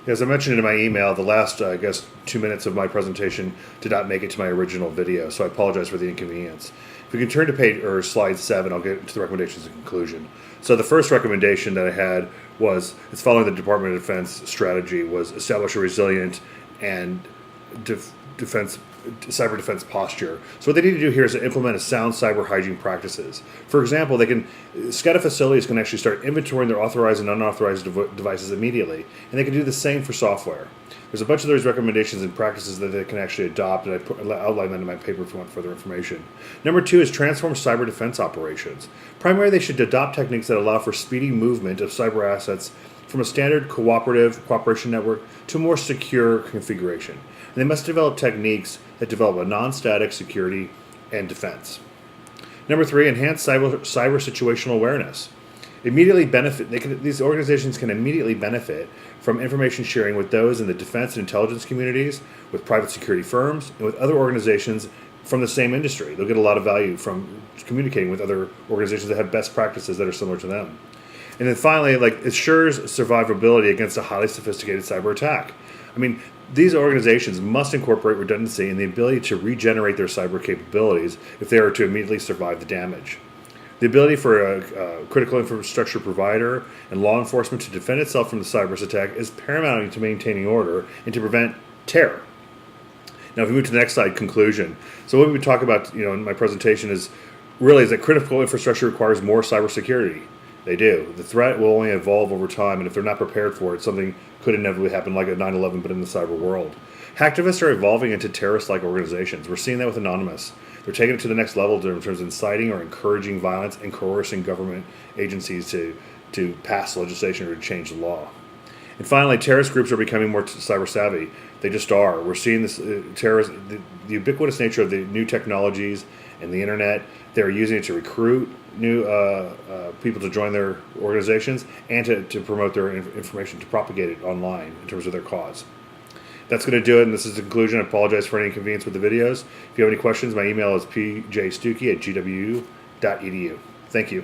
As I mentioned in my email, the last, I guess, 2 minutes of my presentation did not make it to my original video, so I apologize for the inconvenience. If we can turn to page or slide 7, I'll get to the recommendations and conclusion. So the first recommendation that I had was, it's following the Department of Defense strategy, was establish a resilient and cyber defense posture. So what they need to do here is to implement a sound cyber hygiene practices. For example, SCADA facilities can actually start inventorying their authorized and unauthorized devices immediately, and they can do the same for software. There's a bunch of those recommendations and practices that they can actually adopt, and I outline that in my paper if you want further information. Number 2 is transform cyber defense operations. Primarily, they should adopt techniques that allow for speedy movement of cyber assets from a standard cooperation network to a more secure configuration. And they must develop techniques that develop a non-static security and defense. Number 3, enhance cyber situational awareness. These organizations can immediately benefit from information sharing with those in the defense and intelligence communities, with private security firms, and with other organizations from the same industry. They'll get a lot of value from communicating with other organizations that have best practices that are similar to them. And then finally, ensures survivability against a highly sophisticated cyber attack. I mean, these organizations must incorporate redundancy and the ability to regenerate their cyber capabilities if they are to immediately survive the damage. The ability for a critical infrastructure provider and law enforcement to defend itself from the cyber attack is paramount to maintaining order and to prevent terror. Now, if we move to the next slide, conclusion. So what we talk about, in my presentation is that critical infrastructure requires more cybersecurity. They do. The threat will only evolve over time, and if they're not prepared for it, something could inevitably happen like at 9/11, but in the cyber world. Hacktivists are evolving into terrorist-like organizations. We're seeing that with Anonymous. They're taking it to the next level in terms of inciting or encouraging violence and coercing government agencies to pass legislation or to change the law. And finally, terrorist groups are becoming more cyber savvy. They just are. We're seeing this the ubiquitous nature of the new technologies and the internet. They're using it to recruit new people to join their organizations and to promote their information, to propagate it online in terms of their cause. That's going to do it, and this is the conclusion. I apologize for any inconvenience with the videos. If you have any questions, my email is pjstookey@gwu.edu. Thank you.